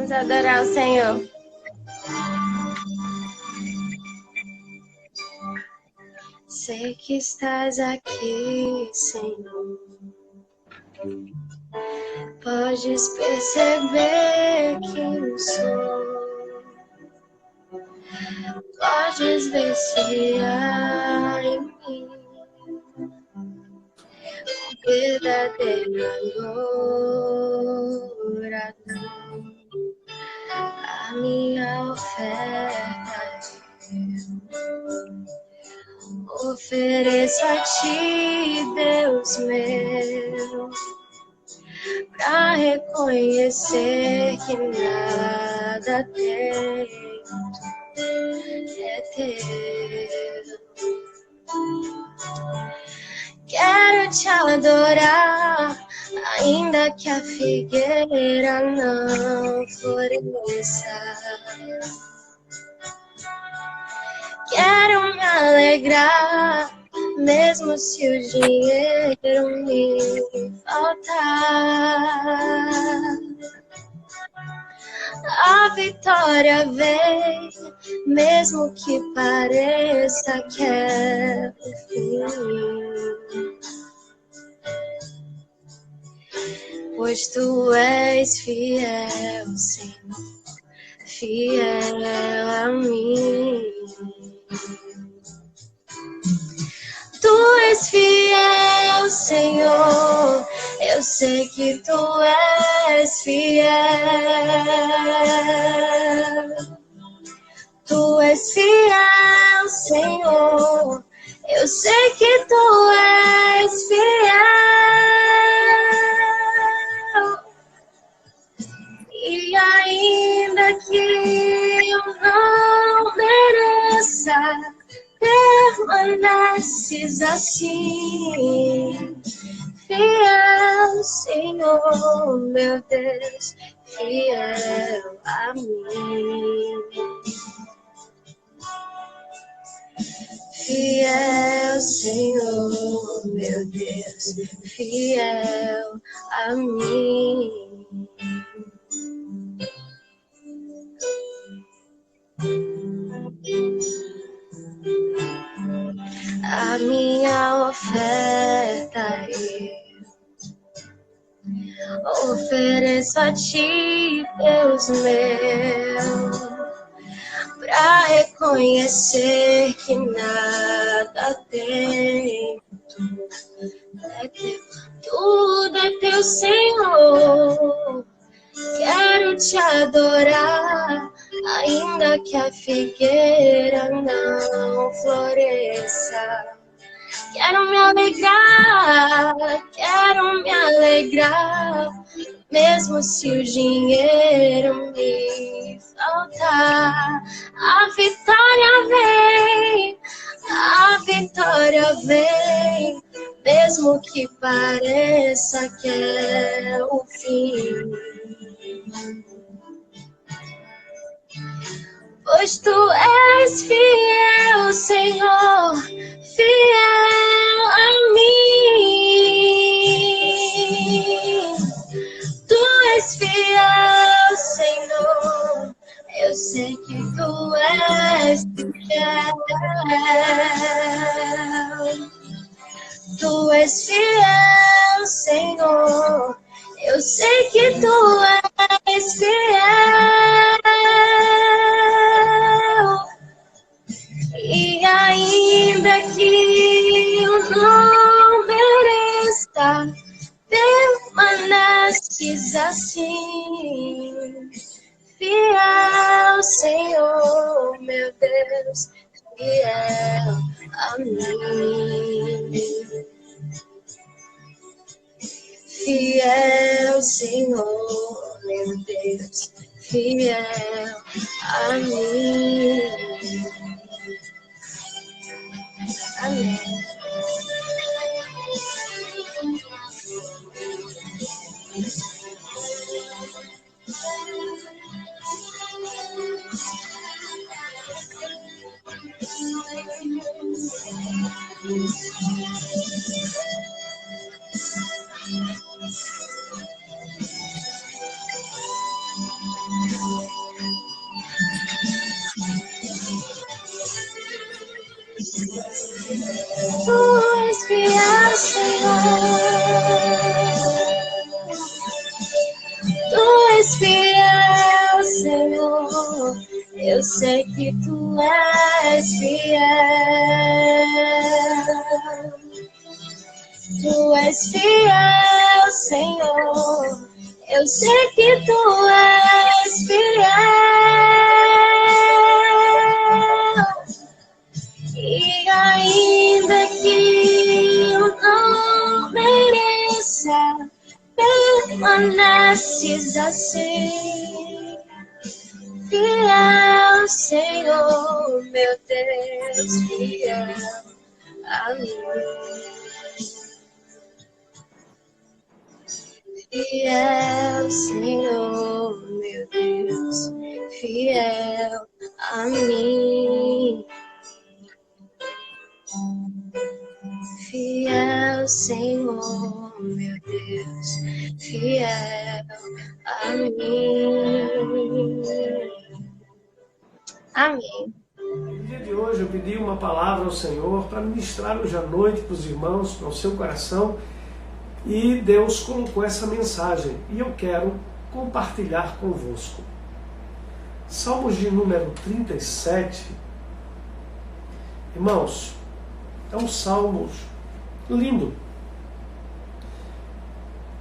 Vamos adorar o Senhor. Sei que estás aqui, Senhor. Podes perceber quem sou. Podes ver se há em mim verdadeira adoração. A minha oferta ofereço a ti, Deus meu, pra reconhecer que nada tenho é teu. Quero te adorar, ainda que a figueira não floresça. Quero me alegrar, mesmo se o dinheiro me faltar. A vitória vem, mesmo que pareça que é o fim. Pois tu és fiel, Senhor, fiel a mim. Tu és fiel, Senhor, eu sei que tu és fiel. Tu és fiel, Senhor, eu sei que tu és fiel. E ainda que eu não mereça, permaneces assim, fiel, Senhor, meu Deus, fiel a mim. Fiel, Senhor, meu Deus, fiel a mim. A minha oferta eu ofereço a ti, Deus meu, pra reconhecer que nada tem. Tudo é teu, Senhor. Quero te adorar, ainda que a figueira não floresça. Quero me alegrar, mesmo se o dinheiro me faltar. A vitória vem, mesmo que pareça que é o fim. Pois tu és fiel, Senhor, fiel a mim. Tu és fiel, Senhor, eu sei que tu és fiel. Tu és fiel, Senhor, eu sei que tu és fiel. E ainda que eu não mereça, permaneces assim, fiel, Senhor, meu Deus, fiel a mim. Fiel, Senhor, meu Deus, fiel a mim. Amém. sei que tu és fiel. Tu és fiel, Senhor. Eu sei que tu és fiel. E ainda que eu não mereça, permaneces assim. Fiel, Senhor, meu Deus, fiel a mim. Fiel, Senhor, meu Deus, fiel a mim. Fiel, Senhor, meu Deus, fiel a mim. Amém. No dia de hoje eu pedi uma palavra ao Senhor para ministrar hoje à noite para os irmãos, para o seu coração, e Deus colocou essa mensagem e eu quero compartilhar convosco. Salmos de número 37, irmãos, é um salmo lindo.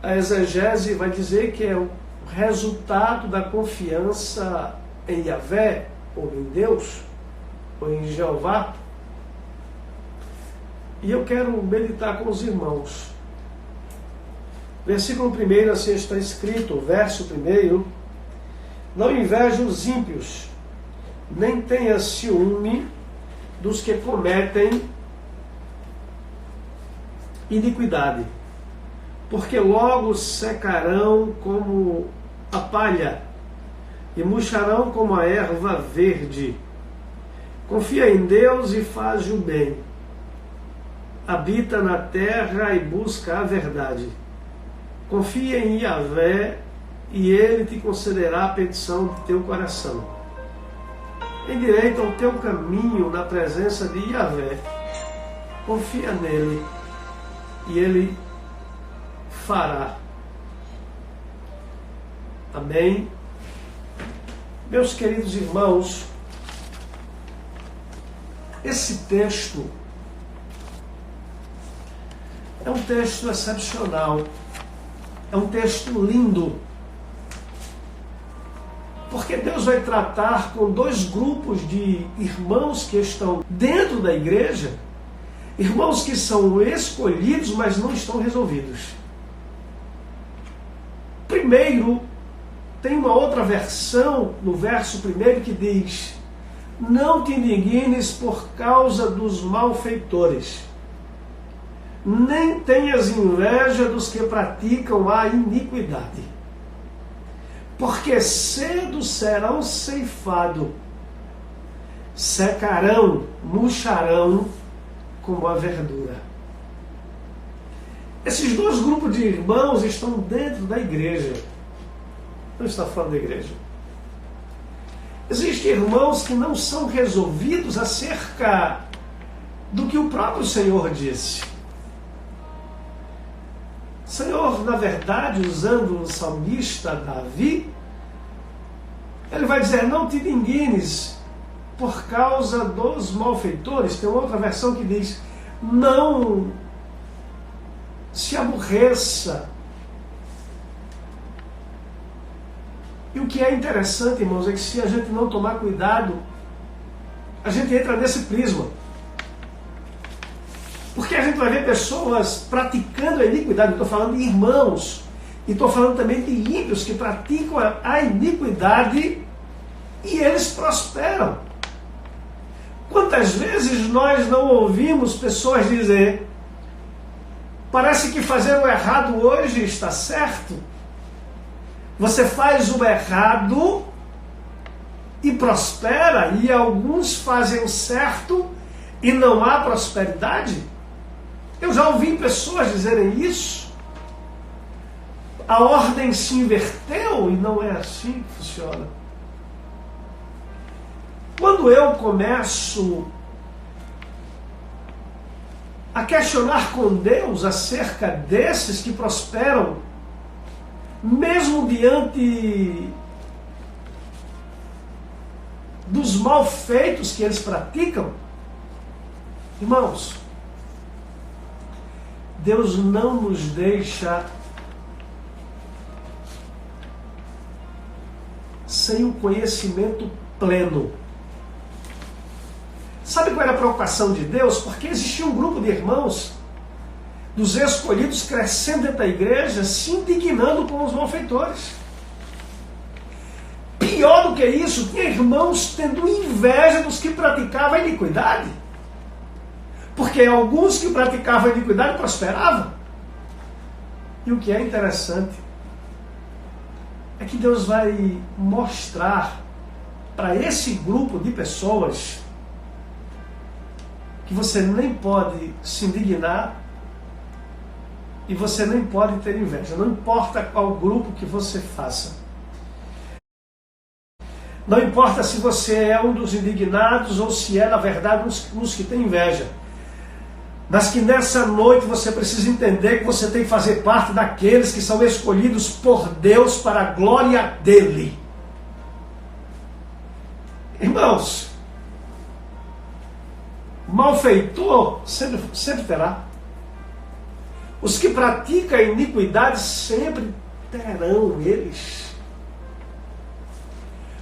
A exegese vai dizer que é o resultado da confiança em Yahvé, ou em Deus, ou em Jeová. E eu quero meditar com os irmãos. Versículo 1, assim está escrito, verso 1: Não inveje os ímpios, nem tenha ciúme dos que cometem iniquidade, porque logo secarão como a palha e murcharão como a erva verde. Confia em Deus e faz o bem. Habita na terra e busca a verdade. Confia em Yahvé e Ele te concederá a petição de teu coração. Endireita o teu caminho na presença de Yahvé. Confia nele e Ele fará. Amém. Meus queridos irmãos, esse texto é um texto excepcional, é um texto lindo, porque Deus vai tratar com dois grupos de irmãos que estão dentro da igreja, irmãos que são escolhidos, mas não estão resolvidos. Primeiro, tem uma outra versão no verso 1 que diz: não te indignes por causa dos malfeitores, nem tenhas inveja dos que praticam a iniquidade, porque cedo serão ceifados, secarão, murcharão como a verdura. Esses dois grupos de irmãos estão dentro da igreja. Não está fora da igreja. Existem irmãos que não são resolvidos acerca do que o próprio Senhor disse. O Senhor, na verdade, usando o salmista Davi, ele vai dizer: não te indignes por causa dos malfeitores. Tem outra versão que diz: não se aborreça. E o que é interessante, irmãos, é que se a gente não tomar cuidado, a gente entra nesse prisma. Porque a gente vai ver pessoas praticando a iniquidade. Eu estou falando de irmãos. E estou falando também de ímpios que praticam a iniquidade e eles prosperam. Quantas vezes nós não ouvimos pessoas dizer: parece que fazer o errado hoje está certo. Você faz o errado e prospera, e alguns fazem o certo e não há prosperidade. Eu já ouvi pessoas dizerem isso. A ordem se inverteu e não é assim que funciona. Quando eu começo a questionar com Deus acerca desses que prosperam, mesmo diante dos malfeitos que eles praticam, irmãos, Deus não nos deixa sem um conhecimento pleno. Sabe qual era a preocupação de Deus? Porque existia um grupo de irmãos, dos escolhidos, crescendo dentro da igreja, se indignando com os malfeitores. Pior do que isso, tinha irmãos tendo inveja dos que praticavam a iniquidade. Porque alguns que praticavam a iniquidade prosperavam. E o que é interessante é que Deus vai mostrar para esse grupo de pessoas que você nem pode se indignar e você nem pode ter inveja. Não importa qual grupo que você faça. Não importa se você é um dos indignados ou se é, na verdade, uns que tem inveja. Mas que nessa noite você precisa entender que você tem que fazer parte daqueles que são escolhidos por Deus para a glória dele. Irmãos, malfeitor sempre terá. Os que praticam a iniquidade sempre terão eles.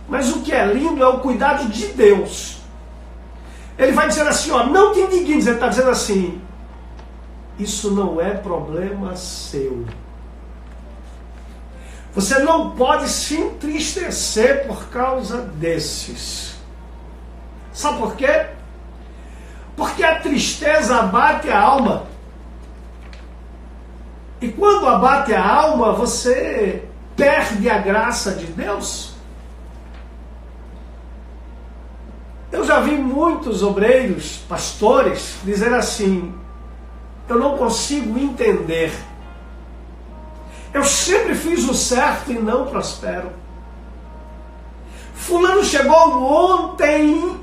Mas o que é lindo é o cuidado de Deus. Ele vai dizer assim, ó, não te indignes. Ele está dizendo assim, isso não é problema seu. Você não pode se entristecer por causa desses. Sabe por quê? Porque a tristeza abate a alma. E quando abate a alma, você perde a graça de Deus. Eu já vi muitos obreiros, pastores, dizer assim, eu não consigo entender. Eu sempre fiz o certo e não prospero. Fulano chegou ontem,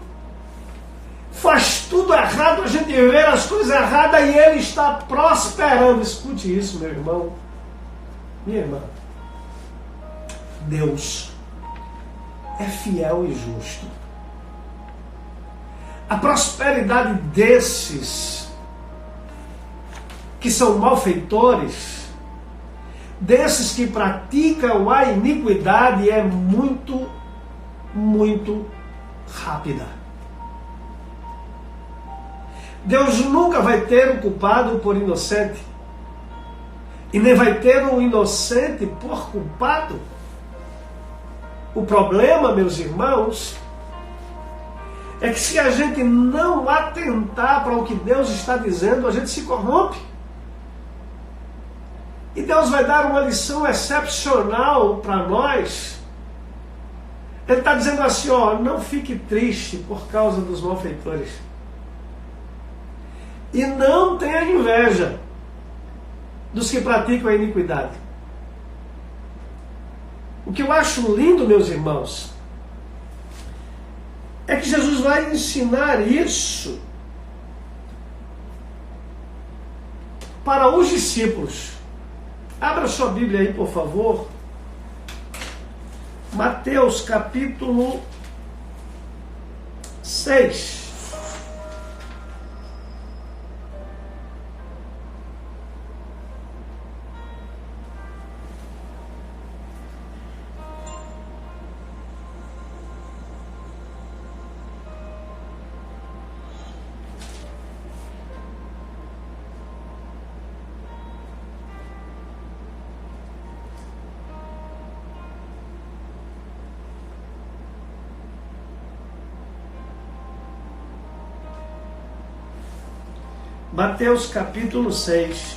faz tudo errado, a gente vê as coisas erradas e ele está prosperando. Escute isso, meu irmão, minha irmã. Deus é fiel e justo. A prosperidade desses que são malfeitores, desses que praticam a iniquidade, é muito, muito rápida. Deus nunca vai ter um culpado por inocente, e nem vai ter um inocente por culpado. O problema, meus irmãos, é que se a gente não atentar para o que Deus está dizendo, a gente se corrompe. E Deus vai dar uma lição excepcional para nós. Ele está dizendo assim, ó, não fique triste por causa dos malfeitores. E não tenha inveja dos que praticam a iniquidade. O que eu acho lindo, meus irmãos, é que Jesus vai ensinar isso para os discípulos. Abra sua Bíblia aí, por favor. Mateus capítulo 6. Mateus capítulo 6,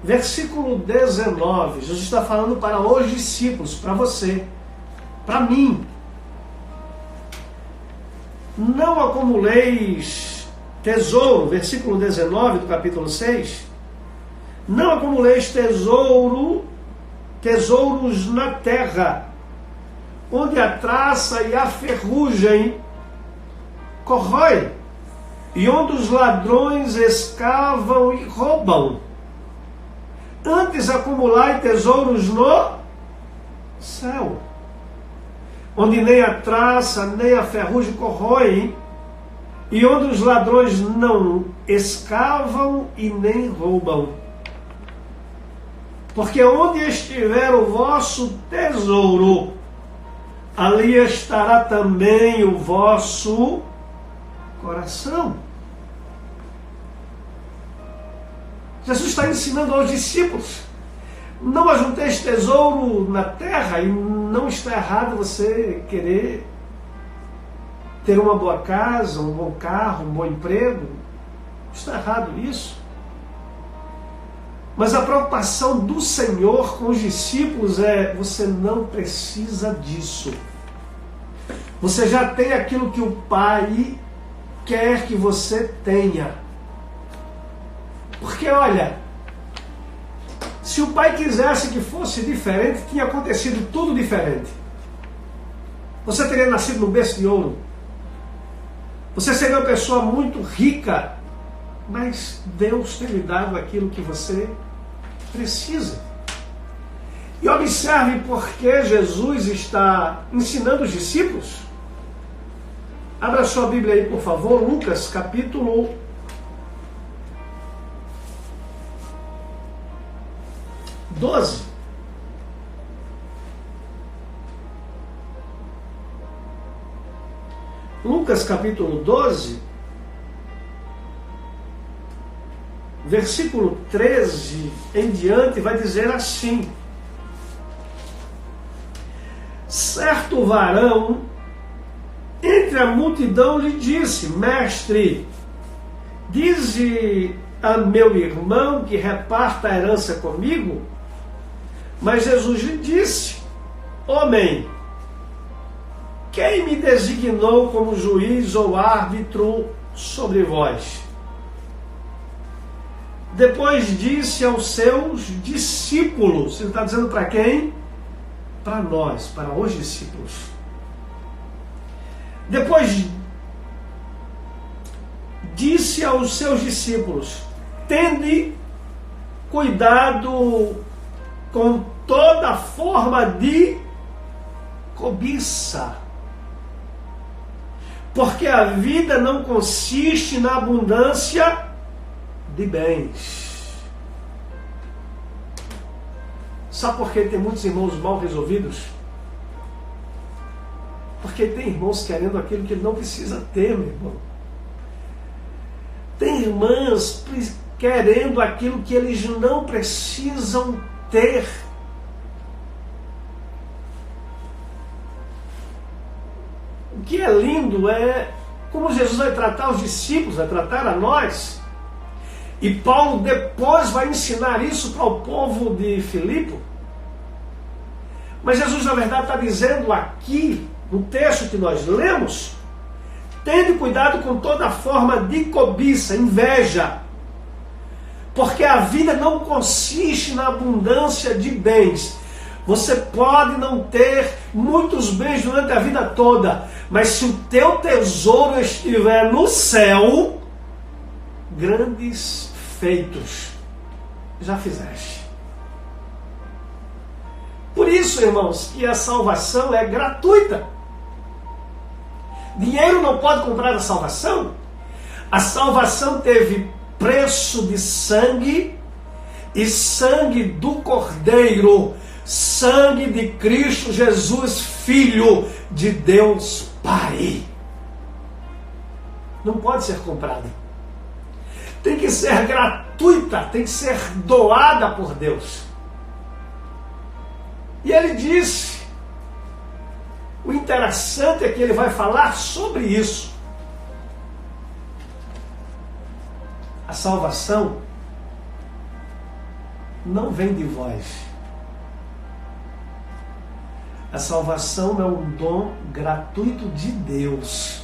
versículo 19. Jesus está falando para os discípulos, para você, para mim. Não acumuleis tesouro, versículo 19 do capítulo 6. Não acumuleis tesouros na terra, onde a traça e a ferrugem corrói, e onde os ladrões escavam e roubam. Antes acumulai tesouros no céu, onde nem a traça, nem a ferrugem corroem, e onde os ladrões não escavam e nem roubam. Porque onde estiver o vosso tesouro, ali estará também o vosso coração. Jesus está ensinando aos discípulos: não ajunteis tesouro na terra, e não está errado você querer ter uma boa casa, um bom carro, um bom emprego. Não está errado isso. Mas a preocupação do Senhor com os discípulos é: você não precisa disso. Você já tem aquilo que o Pai quer que você tenha. Porque olha, se o Pai quisesse que fosse diferente, tinha acontecido tudo diferente. Você teria nascido no berço de ouro. Você seria uma pessoa muito rica, mas Deus tem lhe dado aquilo que você precisa. E observe porque Jesus está ensinando os discípulos. Abra sua Bíblia aí, por favor, Lucas capítulo 12. Lucas capítulo 12, versículo 13 em diante, vai dizer assim: certo varão entre a multidão lhe disse: mestre, dize a meu irmão que reparta a herança comigo. Mas Jesus lhe disse: homem, quem me designou como juiz ou árbitro sobre vós? Depois disse aos seus discípulos. Ele está dizendo para quem? Para nós, para os discípulos. Depois disse aos seus discípulos: tende cuidado com toda forma de cobiça, porque a vida não consiste na abundância de bens. Sabe por que tem muitos irmãos mal resolvidos? Porque tem irmãos querendo aquilo que ele não precisa ter, meu irmão. Tem irmãs querendo aquilo que eles não precisam ter. O que é lindo é como Jesus vai tratar os discípulos, vai tratar a nós. E Paulo depois vai ensinar isso para o povo de Filipe. Mas Jesus, na verdade, está dizendo aqui, no texto que nós lemos: tende cuidado com toda forma de cobiça, inveja. Porque a vida não consiste na abundância de bens. Você pode não ter muitos bens durante a vida toda, mas se o teu tesouro estiver no céu, grandes feitos já fizeste. Por isso, irmãos, que a salvação é gratuita. Dinheiro não pode comprar a salvação. A salvação teve preço de sangue, e sangue do Cordeiro, sangue de Cristo Jesus, Filho de Deus Pai. Não pode ser comprada. Tem que ser gratuita, tem que ser doada por Deus. E ele disse, o interessante é que ele vai falar sobre isso. A salvação não vem de vós. A salvação é um dom gratuito de Deus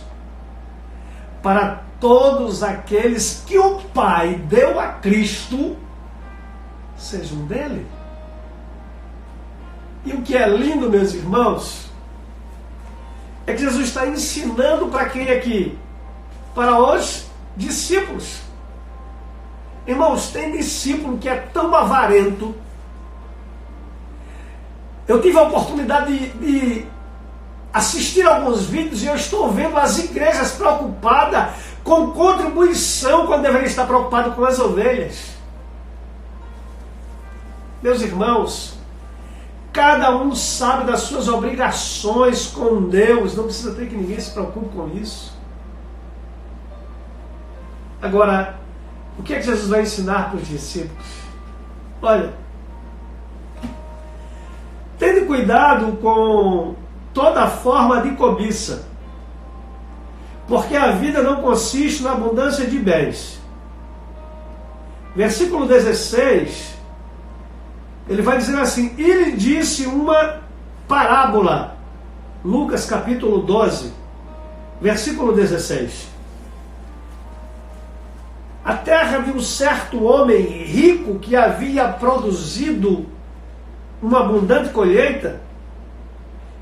para todos aqueles que o Pai deu a Cristo, sejam dele. E o que é lindo, meus irmãos, é que Jesus está ensinando para quem aqui? Para os discípulos. Irmãos, tem discípulo que é tão avarento. Eu tive a oportunidade de assistir alguns vídeos e eu estou vendo as igrejas preocupadas com contribuição quando deveriam estar preocupadas com as ovelhas. Meus irmãos, cada um sabe das suas obrigações com Deus, não precisa ter que ninguém se preocupe com isso. Agora, o que é que Jesus vai ensinar para os discípulos? Olha, tende cuidado com toda forma de cobiça, porque a vida não consiste na abundância de bens. Versículo 16, ele vai dizer assim: e lhe disse uma parábola. Lucas capítulo 12, versículo 16. A terra de um certo homem rico que havia produzido uma abundante colheita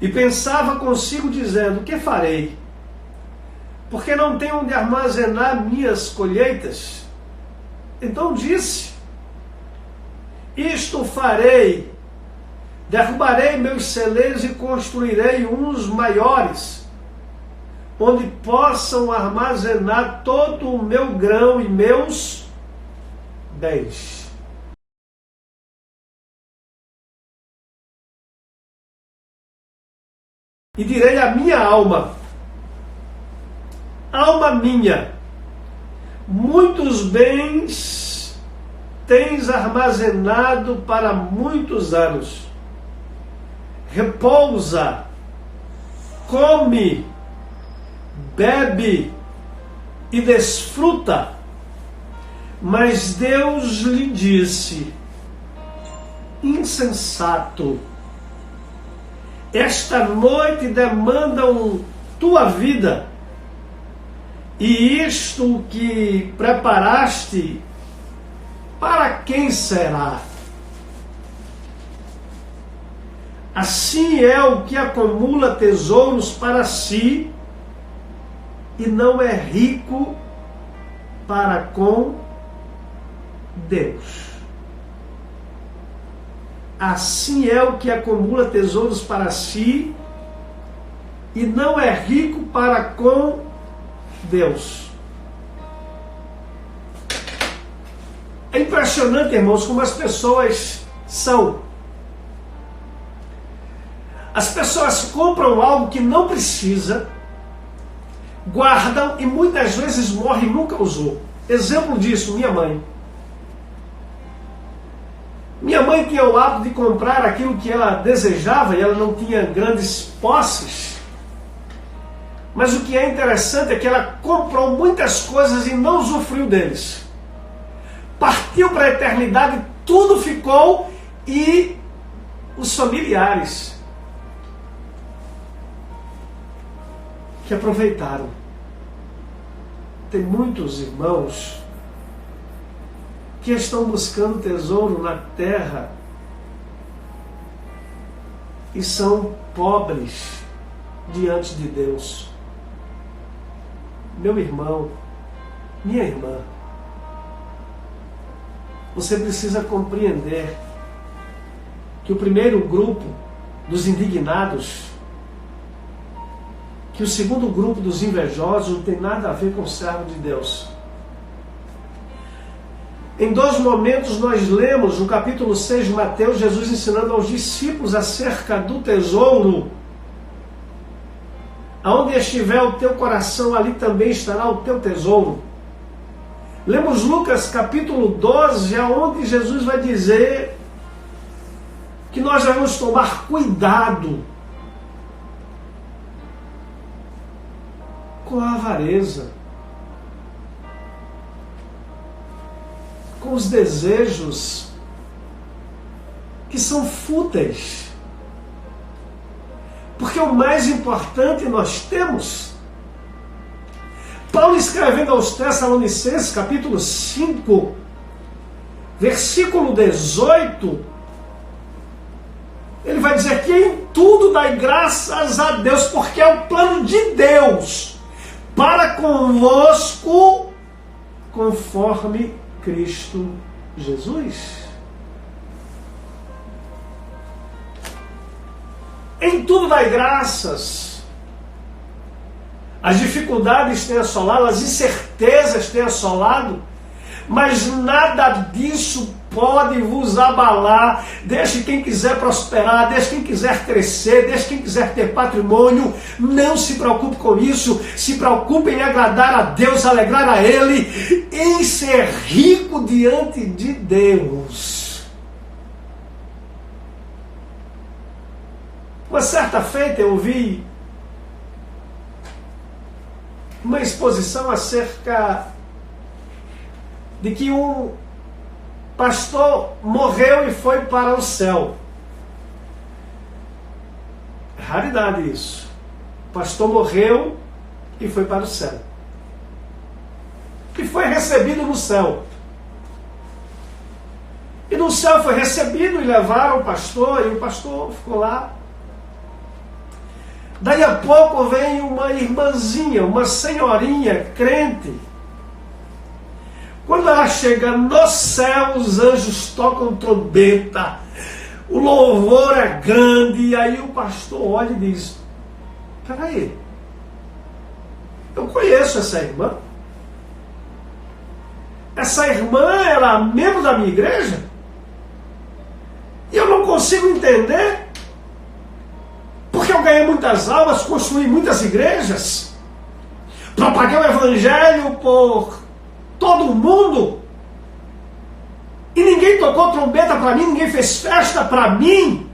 e pensava consigo dizendo: o que farei? Porque não tenho onde armazenar minhas colheitas. Então disse: isto farei, derrubarei meus celeiros e construirei uns maiores, onde possam armazenar todo o meu grão e meus bens. E direi à minha alma: alma minha, muitos bens tens armazenado para muitos anos. Repousa, come, bebe e desfruta. Mas Deus lhe disse: insensato, esta noite demandam tua vida, e isto que preparaste, para quem será? Assim é o que acumula tesouros para si e não é rico para com Deus. Assim é o que acumula tesouros para si e não é rico para com Deus. É impressionante, irmãos, como as pessoas são. As pessoas compram algo que não precisa, guardam e muitas vezes morre e nunca usou. Exemplo disso, minha mãe. Minha mãe tinha o hábito de comprar aquilo que ela desejava e ela não tinha grandes posses. Mas o que é interessante é que ela comprou muitas coisas e não usufruiu deles. Partiu para a eternidade, tudo ficou e os familiares que aproveitaram. Tem muitos irmãos que estão buscando tesouro na terra e são pobres diante de Deus. Meu irmão, minha irmã, você precisa compreender que o primeiro grupo dos indignados, que o segundo grupo dos invejosos não tem nada a ver com o servo de Deus. Em 2 momentos nós lemos no capítulo 6 de Mateus, Jesus ensinando aos discípulos acerca do tesouro. Aonde estiver o teu coração, ali também estará o teu tesouro. Lemos Lucas capítulo 12, aonde Jesus vai dizer que nós devemos tomar cuidado com a avareza, com os desejos que são fúteis. Porque o mais importante nós temos. Paulo escrevendo aos Tessalonicenses, capítulo 5, versículo 18, ele vai dizer que em tudo dai graças a Deus, porque é o plano de Deus para convosco, conforme Cristo Jesus. Em tudo dai graças. As dificuldades têm assolado, as incertezas têm assolado, mas nada disso pode vos abalar. Deixe quem quiser prosperar, deixe quem quiser crescer, deixe quem quiser ter patrimônio, não se preocupe com isso. Se preocupe em agradar a Deus, alegrar a Ele, em ser rico diante de Deus. Uma certa feita eu ouvi uma exposição acerca de que um pastor morreu e foi para o céu. Raridade isso. O pastor morreu e foi para o céu. E foi recebido no céu. E no céu foi recebido e levaram o pastor, e o pastor ficou lá. Daí a pouco vem uma irmãzinha, uma senhorinha crente. Quando ela chega no céu, os anjos tocam trombeta, o louvor é grande, e aí o pastor olha e diz: peraí, eu conheço essa irmã. Essa irmã era membro da minha igreja? E eu não consigo entender. Porque eu ganhei muitas almas, construí muitas igrejas, propaguei o evangelho por todo o mundo, e ninguém tocou trombeta para mim, ninguém fez festa para mim.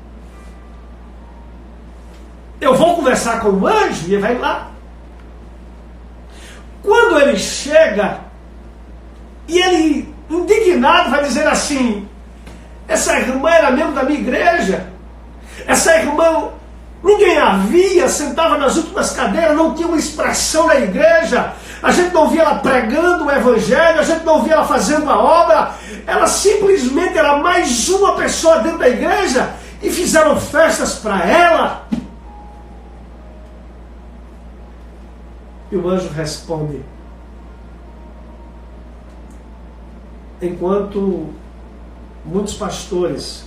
Eu vou conversar com o anjo e ele vai lá. Quando ele chega, e ele, indignado, vai dizer assim: essa irmã era membro da minha igreja, essa irmã ninguém a via, sentava nas últimas cadeiras, não tinha uma expressão na igreja, a gente não via ela pregando o evangelho, a gente não via ela fazendo a obra, ela simplesmente era mais uma pessoa dentro da igreja, e fizeram festas para ela. E o anjo responde: enquanto muitos pastores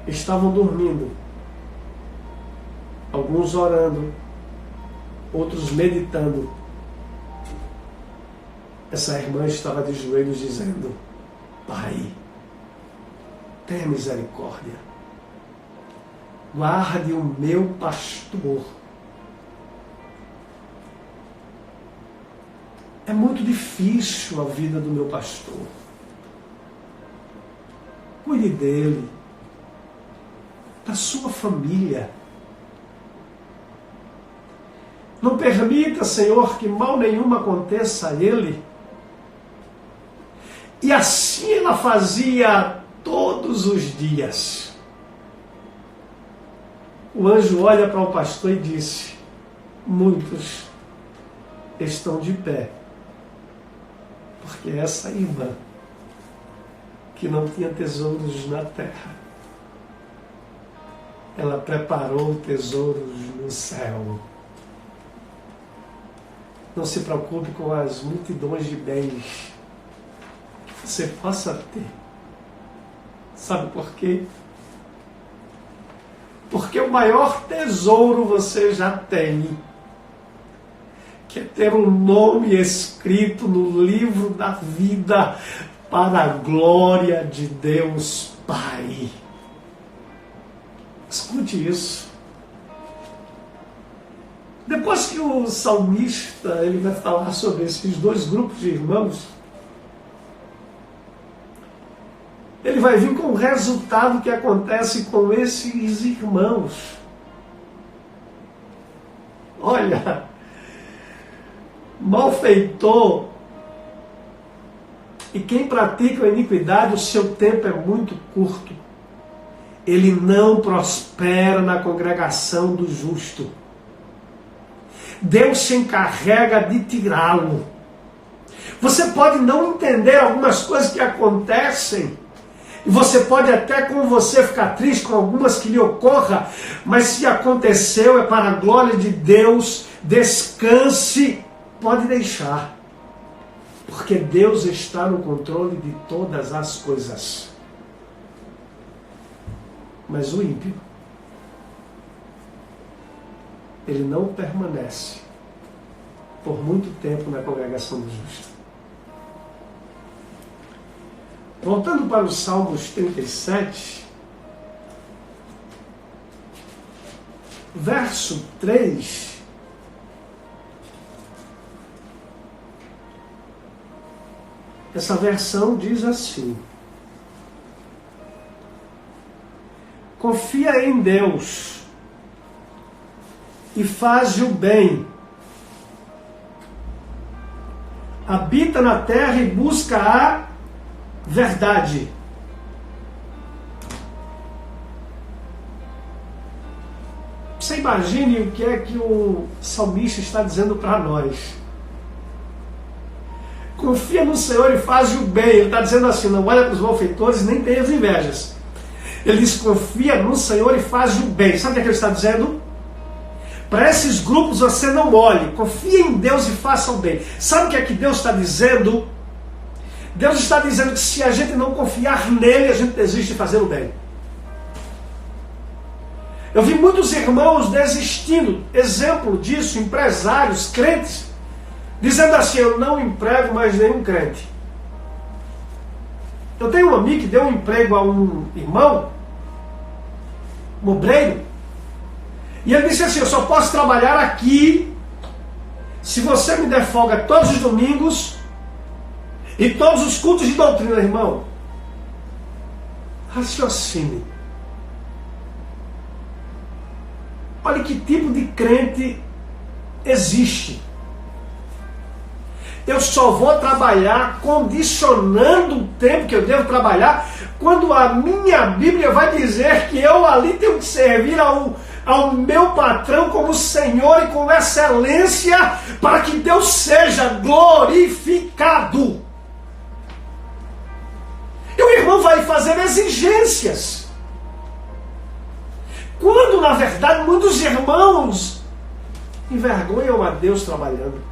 estavam dormindo, alguns orando, outros meditando, essa irmã estava de joelhos dizendo: Pai, tenha misericórdia, guarde o meu pastor. É muito difícil a vida do meu pastor. Cuide dele, da sua família. Não permita, Senhor, que mal nenhum aconteça a ele. E assim ela fazia todos os dias. O anjo olha para o pastor e disse: muitos estão de pé, porque essa irmã, que não tinha tesouros na terra, ela preparou tesouros no céu. Não se preocupe com as multidões de bens que você possa ter. Sabe por quê? Porque o maior tesouro você já tem, que é ter um nome escrito no livro da vida para a glória de Deus Pai. Escute isso. Depois que o salmista ele vai falar sobre esses dois grupos de irmãos, ele vai vir com o resultado que acontece com esses irmãos. Olha, malfeitor e quem pratica a iniquidade, o seu tempo é muito curto. Ele não prospera na congregação do justo. Deus se encarrega de tirá-lo. Você pode não entender algumas coisas que acontecem, e você pode até com você ficar triste com algumas que lhe ocorra, mas se aconteceu é para a glória de Deus. Descanse, pode deixar, porque Deus está no controle de todas as coisas. Mas o ímpio, ele não permanece por muito tempo na congregação do justo. Voltando para os Salmos 37, verso 3, essa versão diz assim: confia em Deus e faz o bem, habita na terra e busca a verdade. Você imagine o que é que o salmista está dizendo para nós. Confia no Senhor e faz o bem. Ele está dizendo assim: não olha para os malfeitores, nem tenha as invejas. Ele diz: confia no Senhor e faz o bem. Sabe o que é que ele está dizendo? Para esses grupos você não olhe. Confia em Deus e faça o bem. Sabe o que é que Deus está dizendo? Deus está dizendo que se a gente não confiar nele, a gente desiste de fazer o bem. Eu vi muitos irmãos desistindo. Exemplo disso, empresários, crentes, dizendo assim: eu não emprego mais nenhum crente. Eu tenho um amigo que deu um emprego a um irmão, um obreiro, e ele disse assim: eu só posso trabalhar aqui se você me der folga todos os domingos e todos os cultos de doutrina. Irmão, raciocine. Olha que tipo de crente existe. Eu só vou trabalhar condicionando o tempo que eu devo trabalhar, quando a minha Bíblia vai dizer que eu ali tenho que servir ao meu patrão como Senhor e com excelência, para que Deus seja glorificado. E o irmão vai fazer exigências, quando na verdade muitos irmãos envergonham a Deus trabalhando.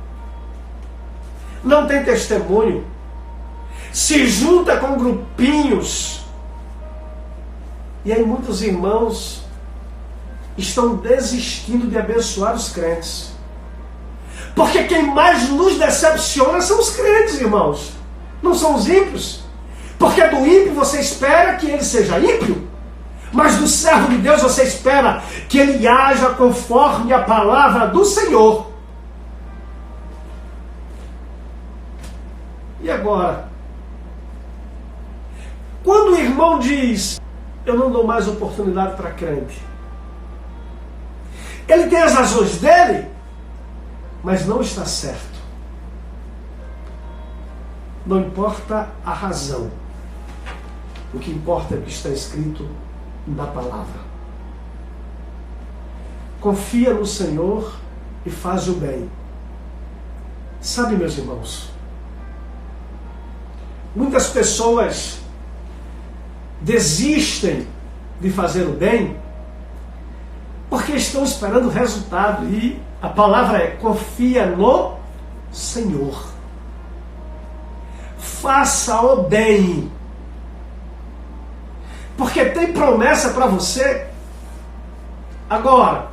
Não tem testemunho, se junta com grupinhos, e aí muitos irmãos estão desistindo de abençoar os crentes, porque quem mais nos decepciona são os crentes, irmãos, não são os ímpios, porque do ímpio você espera que ele seja ímpio, mas do servo de Deus você espera que ele haja conforme a palavra do Senhor. E agora, quando o irmão diz: eu não dou mais oportunidade para crente, ele tem as razões dele, mas não está certo. Não importa a razão, o que importa é o que está escrito na palavra. Confia no Senhor e faz o bem. Sabe, meus irmãos, muitas pessoas desistem de fazer o bem porque estão esperando o resultado, e a palavra é: confia no Senhor, faça o bem, porque tem promessa para você. Agora,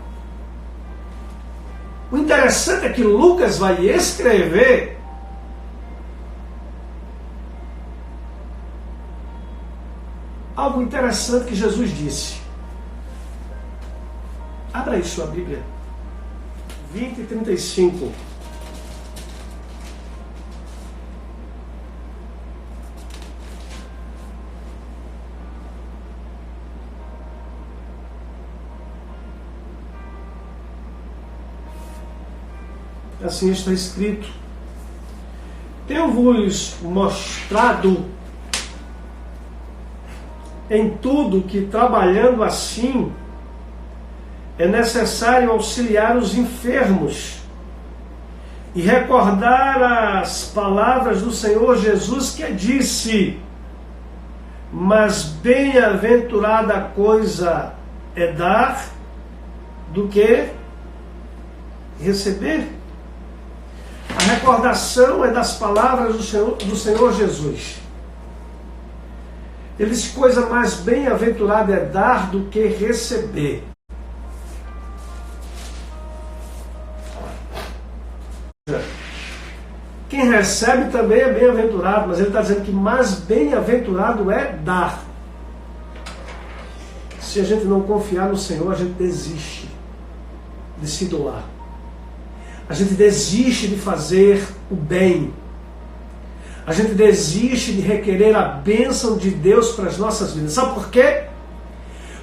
o interessante é que Lucas vai escrever algo interessante que Jesus disse. Abra aí sua Bíblia, 20 e 35. Assim está escrito: tenho-vos mostrado em tudo que, trabalhando assim, é necessário auxiliar os enfermos e recordar as palavras do Senhor Jesus, que disse: mas bem-aventurada coisa é dar do que receber. A recordação é das palavras do Senhor Jesus. Ele disse: coisa mais bem-aventurada é dar do que receber. recebe também é bem-aventurado, mas ele está dizendo que mais bem-aventurado é dar. Se a gente não confiar no Senhor, a gente desiste de se doar. A gente desiste de fazer o bem. A gente desiste de requerer a bênção de Deus para as nossas vidas. Sabe por quê?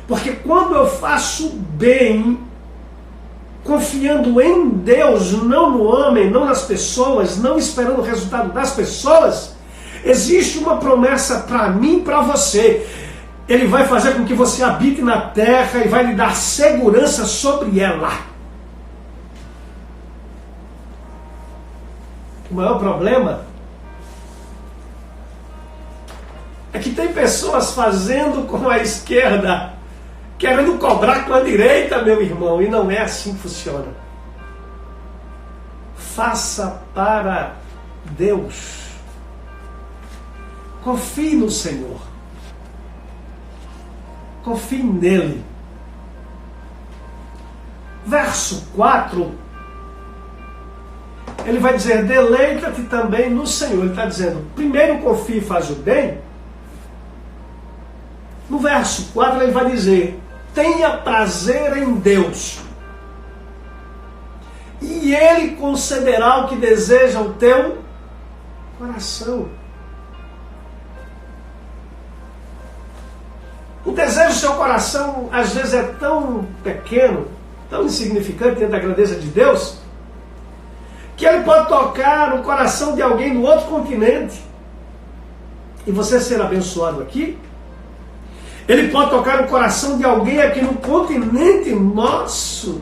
Porque quando eu faço bem, confiando em Deus, não no homem, não nas pessoas, não esperando o resultado das pessoas, existe uma promessa para mim e para você. Ele vai fazer com que você habite na terra e vai lhe dar segurança sobre ela. O maior problema é que tem pessoas fazendo com a esquerda, querendo cobrar com a direita, meu irmão, e não é assim que funciona. Faça para Deus. Confie no Senhor. Confie nele. Verso 4, ele vai dizer, deleita-te também no Senhor. Ele está dizendo, primeiro confie e faz o bem. No verso 4 ele vai dizer, tenha prazer em Deus, e Ele concederá o que deseja o teu coração. O desejo do seu coração às vezes é tão pequeno, tão insignificante diante da grandeza de Deus, que ele pode tocar no coração de alguém no outro continente e você ser abençoado aqui. Ele pode tocar no coração de alguém aqui no continente nosso,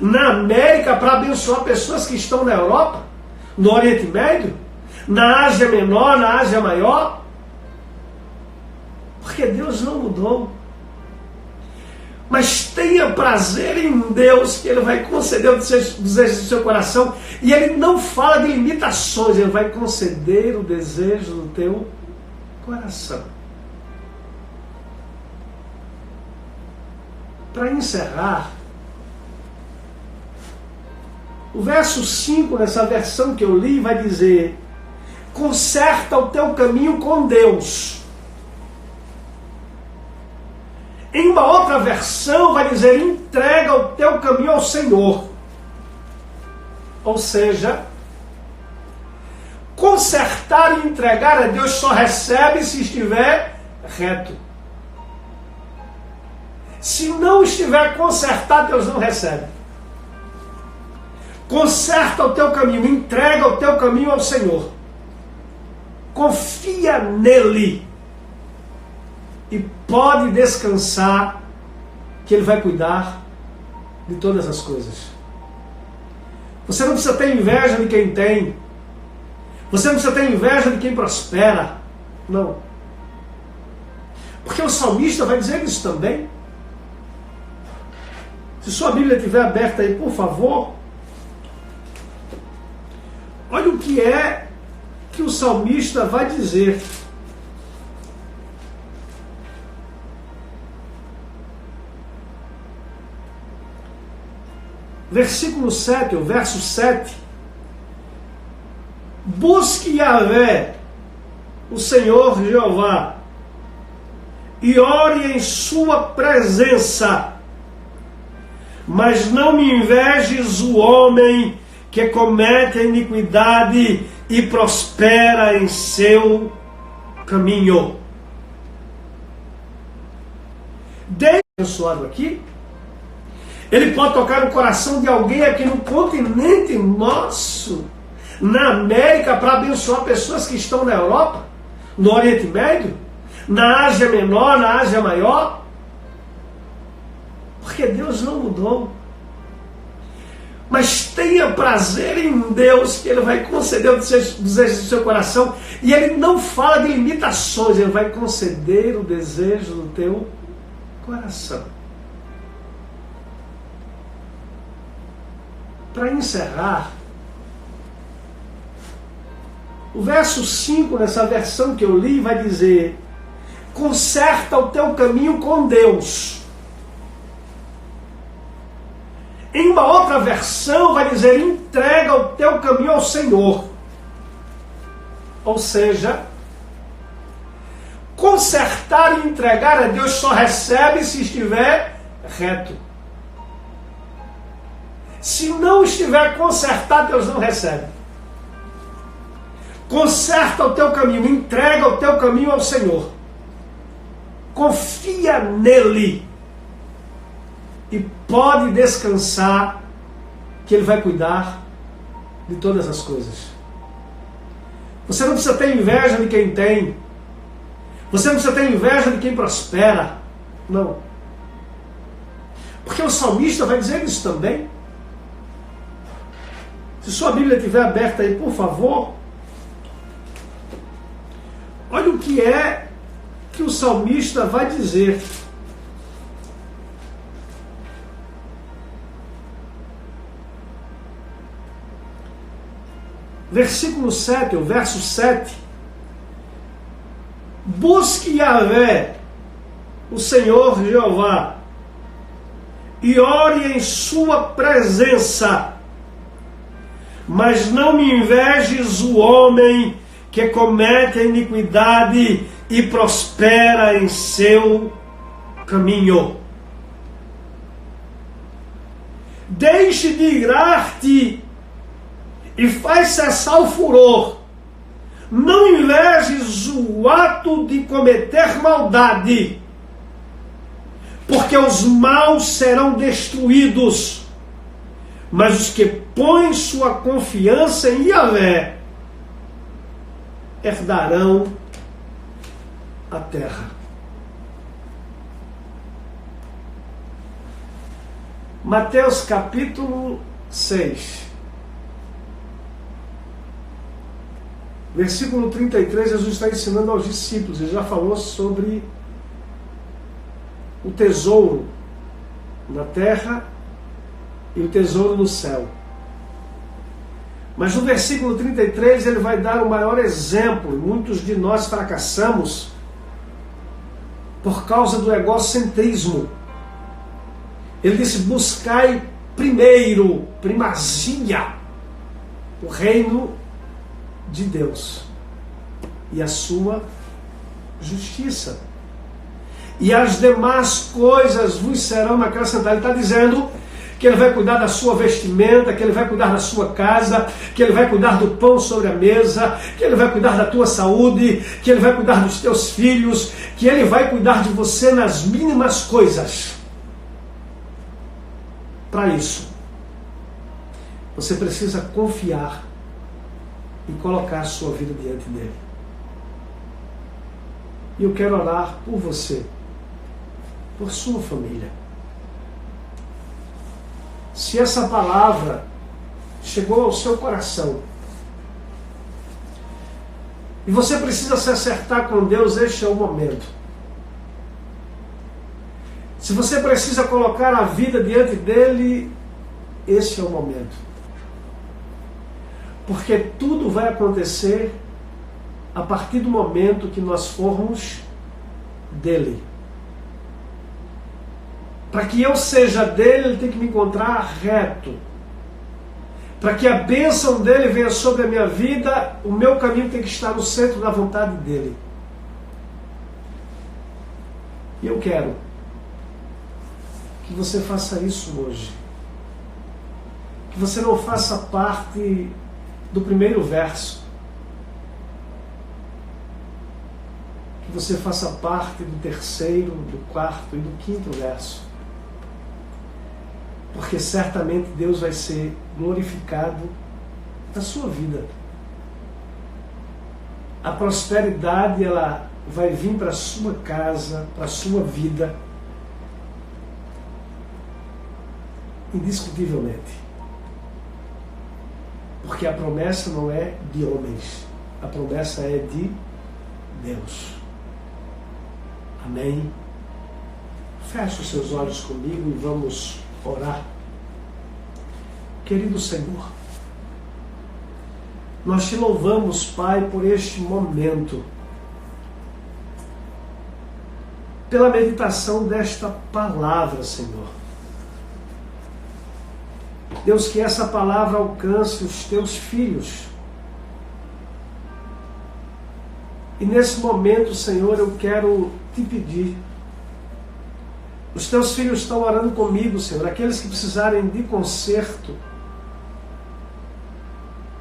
na América, para abençoar pessoas que estão na Europa, no Oriente Médio, na Ásia Menor, na Ásia Maior. Porque Deus não mudou. Mas tenha prazer em Deus, que Ele vai conceder o desejo do seu coração. E Ele não fala de limitações, Ele vai conceder o desejo do teu coração. Para encerrar, o verso 5, nessa versão que eu li, vai dizer, conserta o teu caminho com Deus. Em uma outra versão vai dizer, entrega o teu caminho ao Senhor. Ou seja, consertar e entregar a Deus só recebe se estiver reto. Se não estiver consertado, Deus não recebe. Conserta o teu caminho, entrega o teu caminho ao Senhor. Confia nele. E pode descansar que Ele vai cuidar de todas as coisas. Você não precisa ter inveja de quem tem. Você não precisa ter inveja de quem prospera. Não. Porque o salmista vai dizer isso também. Se sua Bíblia estiver aberta aí, por favor. Olha o que é que o salmista vai dizer. Versículo 7, o verso 7. Busque Yahvé, o Senhor Jeová, e ore em sua presença. Mas não me invejes o homem que comete a iniquidade e prospera em seu caminho. Deus abençoado aqui, ele pode tocar no coração de alguém aqui no continente nosso, na América, para abençoar pessoas que estão na Europa, no Oriente Médio, na Ásia Menor, na Ásia Maior. Porque Deus não mudou. Mas tenha prazer em Deus, que Ele vai conceder o desejo do seu coração. E Ele não fala de limitações, Ele vai conceder o desejo do teu coração. Para encerrar, o verso 5, nessa versão que eu li, vai dizer, conserta o teu caminho com Deus. Em uma outra versão vai dizer, entrega o teu caminho ao Senhor. Ou seja, consertar e entregar a Deus só recebe se estiver reto. Se não estiver consertado, Deus não recebe. Conserta o teu caminho, entrega o teu caminho ao Senhor. Confia nele. E pode descansar que Ele vai cuidar de todas as coisas. Você não precisa ter inveja de quem tem. Você não precisa ter inveja de quem prospera. Não. Porque o salmista vai dizer isso também. Se sua Bíblia estiver aberta aí, por favor. Olha o que é que o salmista vai dizer. Versículo 7, o verso 7. Busque Yahvé, o Senhor Jeová, e ore em sua presença. Mas não me invejes o homem que comete a iniquidade e prospera em seu caminho. Deixe de irar-te e faz cessar o furor. Não invejes o ato de cometer maldade, porque os maus serão destruídos, mas os que põem sua confiança em Yahvé herdarão a terra. Mateus capítulo 6. Versículo 33, Jesus está ensinando aos discípulos. Ele já falou sobre o tesouro na terra e o tesouro no céu. Mas no versículo 33 ele vai dar o maior exemplo. Muitos de nós fracassamos por causa do egocentrismo. Ele disse: buscai primeiro, primazia, o reino de Deus e a sua justiça, e as demais coisas vos serão acrescentadas. Ele está dizendo que Ele vai cuidar da sua vestimenta, que Ele vai cuidar da sua casa, que Ele vai cuidar do pão sobre a mesa, que Ele vai cuidar da tua saúde, que Ele vai cuidar dos teus filhos, que Ele vai cuidar de você nas mínimas coisas. Para isso, você precisa confiar e colocar a sua vida diante dele. E eu quero orar por você, por sua família. Se essa palavra chegou ao seu coração e você precisa se acertar com Deus, este é o momento. Se você precisa colocar a vida diante dele, este é o momento. Porque tudo vai acontecer a partir do momento que nós formos dele. Para que eu seja dele, ele tem que me encontrar reto. Para que a bênção dele venha sobre a minha vida, o meu caminho tem que estar no centro da vontade dele. E eu quero que você faça isso hoje. Que você não faça parte do primeiro verso. Que você faça parte do terceiro, do quarto e do quinto verso. Porque certamente Deus vai ser glorificado na sua vida. A prosperidade, ela vai vir para a sua casa, para a sua vida, indiscutivelmente. Porque a promessa não é de homens, a promessa é de Deus. Amém? Feche os seus olhos comigo e vamos orar. Querido Senhor, nós te louvamos, Pai, por este momento, pela meditação desta palavra, Senhor. Deus, que essa palavra alcance os teus filhos, E nesse momento, Senhor, eu quero te pedir. Os teus filhos estão orando comigo, Senhor. Aqueles que precisarem de conserto,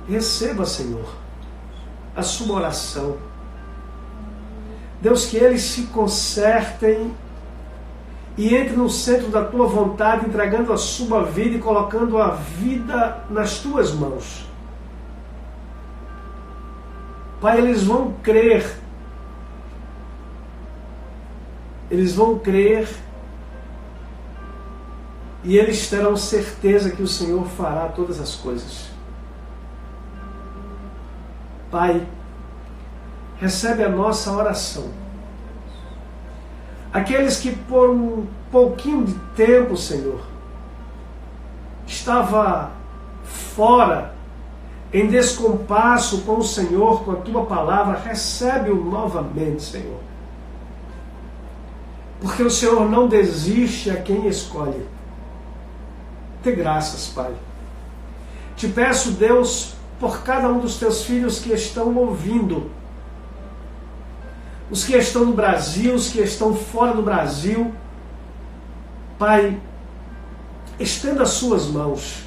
receba, Senhor, a sua oração. Deus, que eles se consertem e entre no centro da tua vontade, entregando a sua vida e colocando a vida nas tuas mãos. Pai, eles vão crer. Eles vão crer e eles terão certeza que o Senhor fará todas as coisas. Pai, recebe a nossa oração. Aqueles que por um pouquinho de tempo, Senhor, estava fora, em descompasso com o Senhor, com a Tua palavra, recebe-o novamente, Senhor. Porque o Senhor não desiste a quem escolhe. Dê graças, Pai. Te peço, Deus, por cada um dos Teus filhos que estão ouvindo, os que estão no Brasil, os que estão fora do Brasil, Pai, estenda as suas mãos.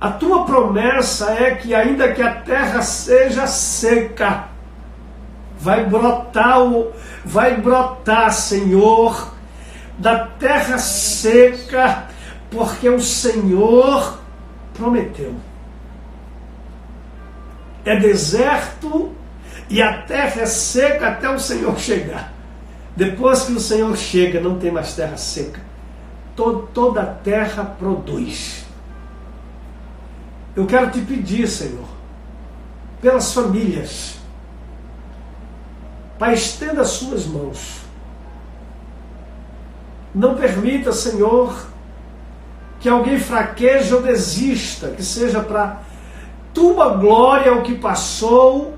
A tua promessa é que ainda que a terra seja seca, vai brotar, Senhor, da terra seca, porque o Senhor prometeu. É deserto e a terra é seca até o Senhor chegar. Depois que o Senhor chega, não tem mais terra seca. Toda a terra produz. Eu quero te pedir, Senhor, pelas famílias, Pai, estenda as suas mãos. Não permita, Senhor, que alguém fraqueje ou desista, que seja para tua glória o que passou,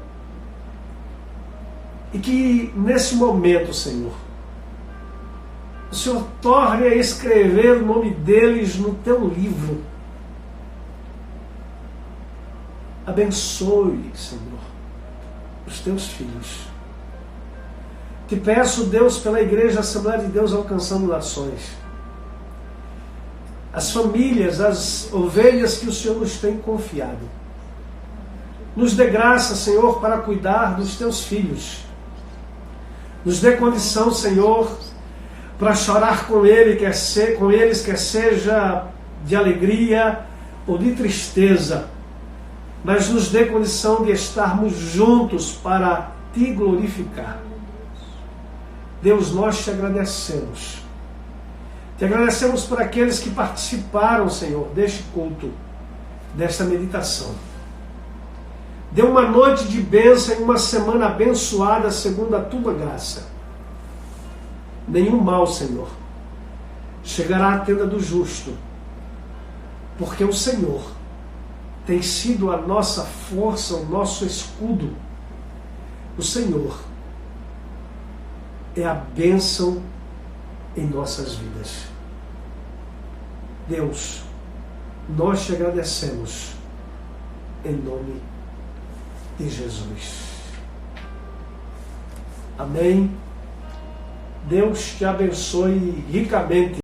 e que nesse momento, Senhor, o Senhor torne a escrever o nome deles no teu livro. Abençoe, Senhor, os teus filhos. Te peço, Deus, pela Igreja Assembleia de Deus Alcançando Nações, as famílias, as ovelhas que o Senhor nos tem confiado. Nos dê graça, Senhor, para cuidar dos teus filhos. Nos dê condição, Senhor, para chorar com eles, quer seja de alegria ou de tristeza, mas nos dê condição de estarmos juntos para te glorificar. Deus, nós te agradecemos. Te agradecemos por aqueles que participaram, Senhor, deste culto, desta meditação. Dê uma noite de bênção e uma semana abençoada segundo a tua graça. Nenhum mal, Senhor, chegará à tenda do justo, porque o Senhor tem sido a nossa força, o nosso escudo. O Senhor é a bênção em nossas vidas. Deus, nós te agradecemos em nome de Jesus. Amém. Deus te abençoe ricamente.